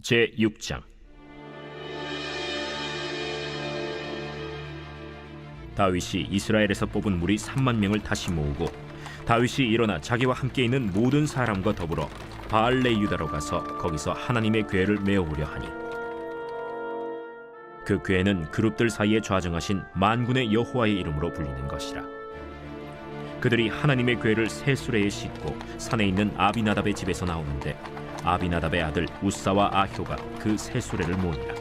제6장. 다윗이 이스라엘에서 뽑은 무리 3만 명을 다시 모으고 다윗이 일어나 자기와 함께 있는 모든 사람과 더불어 바알레 유다로 가서 거기서 하나님의 궤를 메어오려 하니, 그 궤는 그룹들 사이에 좌정하신 만군의 여호와의 이름으로 불리는 것이라. 그들이 하나님의 궤를 새 수레에 싣고 산에 있는 아비나답의 집에서 나오는데, 아비나답의 아들 우사와 아효가 그 새 수레를 모으니라.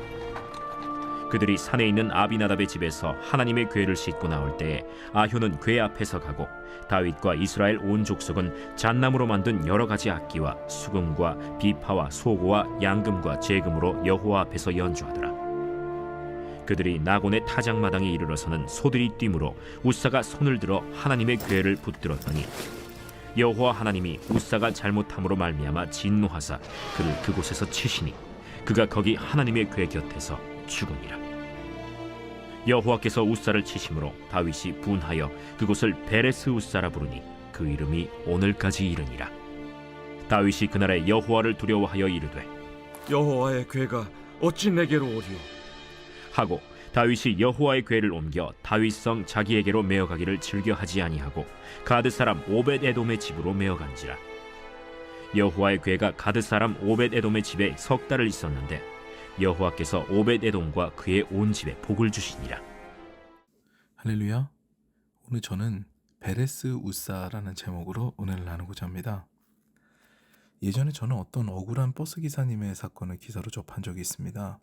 그들이 산에 있는 아비나답의 집에서 하나님의 궤를 싣고 나올 때에 아효는 궤 앞에서 가고, 다윗과 이스라엘 온 족속은 잣나무로 만든 여러 가지 악기와 수금과 비파와 소고와 양금과 제금으로 여호와 앞에서 연주하더라. 그들이 나곤의 타작마당에 이르러서는 소들이 뛰므로 우사가 손을 들어 하나님의 궤를 붙들었더니, 여호와 하나님이 우사가 잘못함으로 말미암아 진노하사 그를 그곳에서 치시니 그가 거기 하나님의 궤 곁에서 죽으니라. 여호와께서 우사를 치심으로 다윗이 분하여 그곳을 베레스 우사라 부르니 그 이름이 오늘까지 이르니라. 다윗이 그날에 여호와를 두려워하여 이르되, 여호와의 궤가 어찌 내게로 오리오? 하고 다윗이 여호와의 궤를 옮겨 다윗성 자기에게로 메어가기를 즐겨하지 아니하고 가드 사람 오벳 에돔의 집으로 메어간지라. 여호와의 궤가 가드 사람 오벳 에돔의 집에 석 달을 있었는데 여호와께서 오벳 에돔과 그의 온 집에 복을 주시니라. 할렐루야. 오늘 저는 베레스 우사라는 제목으로 은혜를 나누고자 합니다. 예전에 저는 어떤 억울한 버스 기사님의 사건을 기사로 접한 적이 있습니다.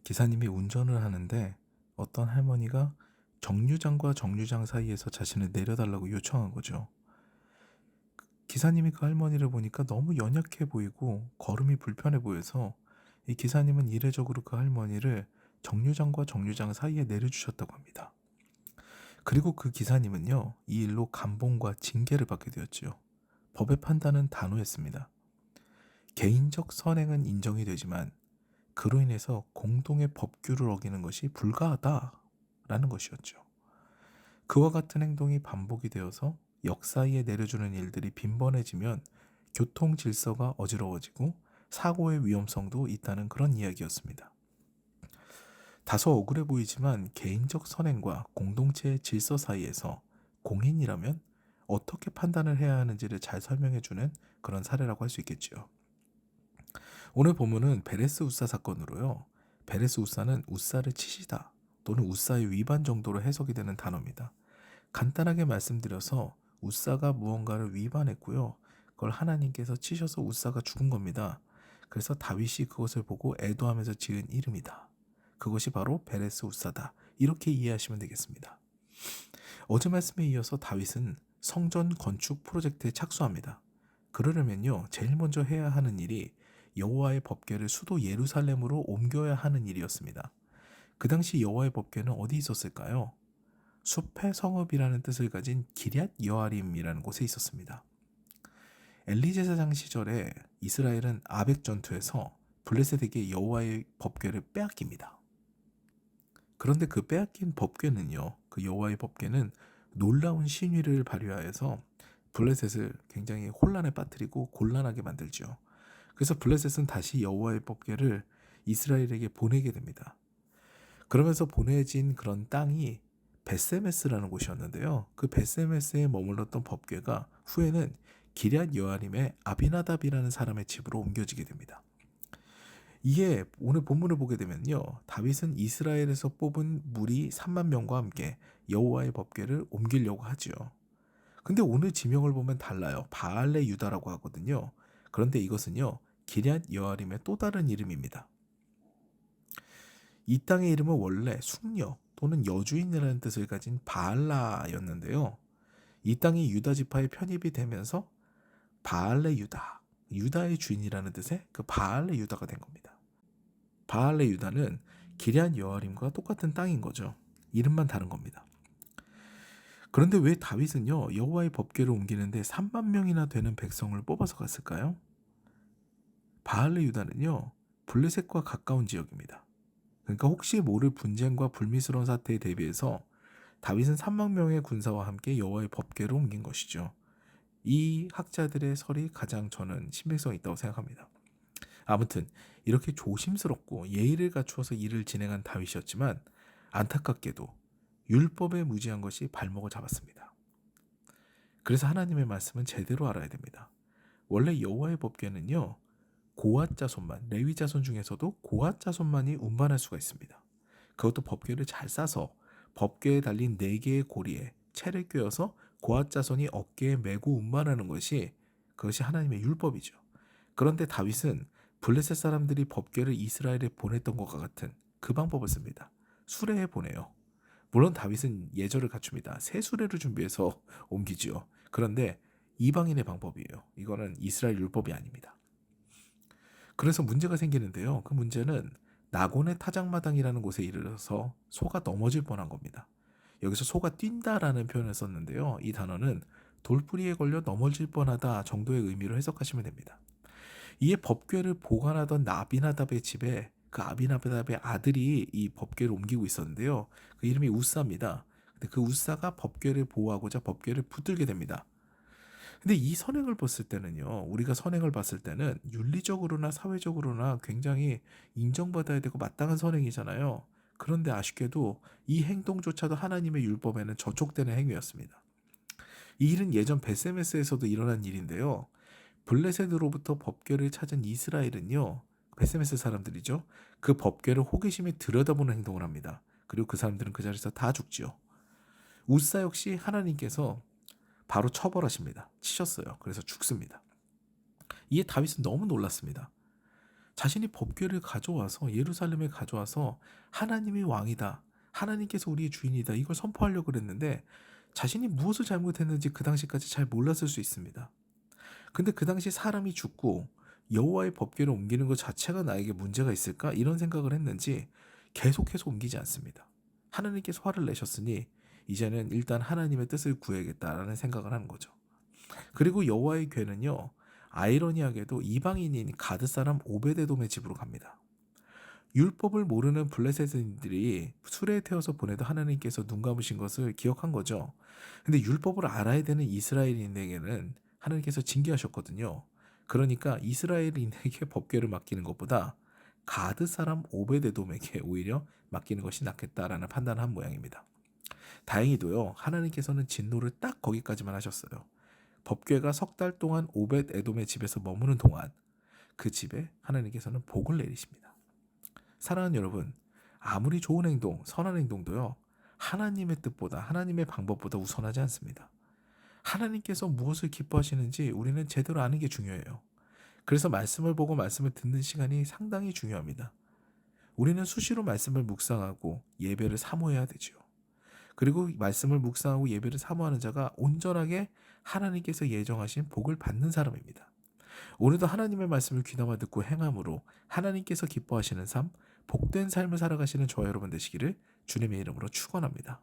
기사님이 운전을 하는데 어떤 할머니가 정류장과 정류장 사이에서 자신을 내려달라고 요청한 거죠. 기사님이 그 할머니를 보니까 너무 연약해 보이고 걸음이 불편해 보여서 이 기사님은 이례적으로 그 할머니를 정류장과 정류장 사이에 내려주셨다고 합니다. 그리고 그 기사님은요, 이 일로 감봉과 징계를 받게 되었지요. 법의 판단은 단호했습니다. 개인적 선행은 인정이 되지만 그로 인해서 공동의 법규를 어기는 것이 불가하다라는 것이었죠. 그와 같은 행동이 반복이 되어서 역사에 내려주는 일들이 빈번해지면 교통 질서가 어지러워지고 사고의 위험성도 있다는 그런 이야기였습니다. 다소 억울해 보이지만 개인적 선행과 공동체의 질서 사이에서 공인이라면 어떻게 판단을 해야 하는지를 잘 설명해주는 그런 사례라고 할 수 있겠죠. 오늘 본문은 베레스 우사 사건으로요, 베레스 우사는 우사를 치시다 또는 우사의 위반 정도로 해석이 되는 단어입니다. 간단하게 말씀드려서 우사가 무언가를 위반했고요, 그걸 하나님께서 치셔서 우사가 죽은 겁니다. 그래서 다윗이 그것을 보고 애도하면서 지은 이름이다. 그것이 바로 베레스 우사다. 이렇게 이해하시면 되겠습니다. 어제 말씀에 이어서 다윗은 성전 건축 프로젝트에 착수합니다. 그러려면요, 제일 먼저 해야 하는 일이 여호와의 법궤를 수도 예루살렘으로 옮겨야 하는 일이었습니다. 그 당시 여호와의 법궤는 어디 있었을까요? 숲의 성읍이라는 뜻을 가진 기럇 여아림이라는 곳에 있었습니다. 엘리 제사장 시절에 이스라엘은 아벡 전투에서 블레셋에게 여호와의 법궤를 빼앗깁니다. 그런데 그 빼앗긴 법궤는요, 그 여호와의 법궤는 놀라운 신위를 발휘하여서 블레셋을 굉장히 혼란에 빠뜨리고 곤란하게 만들죠. 그래서 블레셋은 다시 여호와의 법궤를 이스라엘에게 보내게 됩니다. 그러면서 보내진 그런 땅이 베세메스라는 곳이었는데요. 그 베세메스에 머물렀던 법궤가 후에는 기럇 여아림의 아비나답이라는 사람의 집으로 옮겨지게 됩니다. 이게 오늘 본문을 보게 되면요, 다윗은 이스라엘에서 뽑은 무리 3만 명과 함께 여호와의 법궤를 옮기려고 하죠. 근데 오늘 지명을 보면 달라요. 바알레 유다라고 하거든요. 그런데 이것은요, 기럇 여아림의 또 다른 이름입니다. 이 땅의 이름은 원래 숙녀 또는 여주인이라는 뜻을 가진 바알라였는데요. 이 땅이 유다 지파에 편입이 되면서 바알레 유다, 유다의 주인이라는 뜻의 그 바알레 유다가 된 겁니다. 바알레 유다는 기럇 여아림과 똑같은 땅인 거죠. 이름만 다른 겁니다. 그런데 왜 다윗은요, 여호와의 법궤를 옮기는데 3만 명이나 되는 백성을 뽑아서 갔을까요? 바알레 유다는요, 블레셋과 가까운 지역입니다. 그러니까 혹시 모를 분쟁과 불미스러운 사태에 대비해서 다윗은 3만 명의 군사와 함께 여호와의 법궤를 옮긴 것이죠. 이 학자들의 설이 가장 저는 신빙성이 있다고 생각합니다. 아무튼 이렇게 조심스럽고 예의를 갖추어서 일을 진행한 다윗이었지만 안타깝게도 율법에 무지한 것이 발목을 잡았습니다. 그래서 하나님의 말씀은 제대로 알아야 됩니다. 원래 여호와의 법궤는요, 고앗 자손만, 레위 자손 중에서도 고앗 자손만이 운반할 수가 있습니다. 그것도 법궤를 잘 싸서 법궤에 달린 4개의 고리에 채를 꿰어서 고앗 자손이 어깨에 메고 운반하는 것이, 그것이 하나님의 율법이죠. 그런데 다윗은 블레셋 사람들이 법궤를 이스라엘에 보냈던 것과 같은 그 방법을 씁니다. 수레에 보내요. 물론 다윗은 예절을 갖춥니다. 새 수레를 준비해서 옮기지요. 그런데 이방인의 방법이에요. 이거는 이스라엘 율법이 아닙니다. 그래서 문제가 생기는데요. 그 문제는 나곤의 타작마당이라는 곳에 이르러서 소가 넘어질 뻔한 겁니다. 여기서 소가 뛴다라는 표현을 썼는데요. 이 단어는 돌뿌리에 걸려 넘어질 뻔하다 정도의 의미로 해석하시면 됩니다. 이에 법궤를 보관하던 아비나답의 집에 그 아비나답의 아들이 이 법궤를 옮기고 있었는데요. 그 이름이 우사입니다. 근데 그 우사가 법궤를 보호하고자 법궤를 붙들게 됩니다. 근데 이 선행을 봤을 때는요, 우리가 선행을 봤을 때는 윤리적으로나 사회적으로나 굉장히 인정받아야 되고 마땅한 선행이잖아요. 그런데 아쉽게도 이 행동조차도 하나님의 율법에는 저촉되는 행위였습니다. 이 일은 예전 베세메스에서도 일어난 일인데요. 블레셋으로부터 법궤를 찾은 이스라엘은요, 베세메스 사람들이죠. 그 법궤를 호기심이 들여다보는 행동을 합니다. 그리고 그 사람들은 그 자리에서 다 죽지요. 우사 역시 하나님께서 바로 처벌하십니다. 치셨어요. 그래서 죽습니다. 이에 다윗은 너무 놀랐습니다. 자신이 법궤를 가져와서 예루살렘에 가져와서 하나님이 왕이다, 하나님께서 우리의 주인이다, 이걸 선포하려고 그랬는데 자신이 무엇을 잘못했는지 그 당시까지 잘 몰랐을 수 있습니다. 근데 그 당시 사람이 죽고 여호와의 법궤를 옮기는 것 자체가 나에게 문제가 있을까? 이런 생각을 했는지 계속해서 옮기지 않습니다. 하나님께서 화를 내셨으니 이제는 일단 하나님의 뜻을 구해야겠다라는 생각을 하는 거죠. 그리고 여호와의 궤는요, 아이러니하게도 이방인인 가드 사람 오베데돔의 집으로 갑니다. 율법을 모르는 블레셋인들이 수레에 태워서 보내도 하나님께서 눈 감으신 것을 기억한 거죠. 근데 율법을 알아야 되는 이스라엘인에게는 하나님께서 징계하셨거든요. 그러니까 이스라엘인에게 법궤를 맡기는 것보다 가드 사람 오베데돔에게 오히려 맡기는 것이 낫겠다라는 판단을 한 모양입니다. 다행히도요, 하나님께서는 진노를 딱 거기까지만 하셨어요. 법궤가 3달 동안 오벳 에돔의 집에서 머무는 동안 그 집에 하나님께서는 복을 내리십니다. 사랑하는 여러분, 아무리 좋은 행동, 선한 행동도요, 하나님의 뜻보다, 하나님의 방법보다 우선하지 않습니다. 하나님께서 무엇을 기뻐하시는지 우리는 제대로 아는 게 중요해요. 그래서 말씀을 보고 말씀을 듣는 시간이 상당히 중요합니다. 우리는 수시로 말씀을 묵상하고 예배를 사모해야 되죠. 그리고 말씀을 묵상하고 예배를 사모하는 자가 온전하게 하나님께서 예정하신 복을 받는 사람입니다. 오늘도 하나님의 말씀을 귀담아 듣고 행함으로 하나님께서 기뻐하시는 삶, 복된 삶을 살아가시는 저와 여러분 되시기를 주님의 이름으로 축원합니다.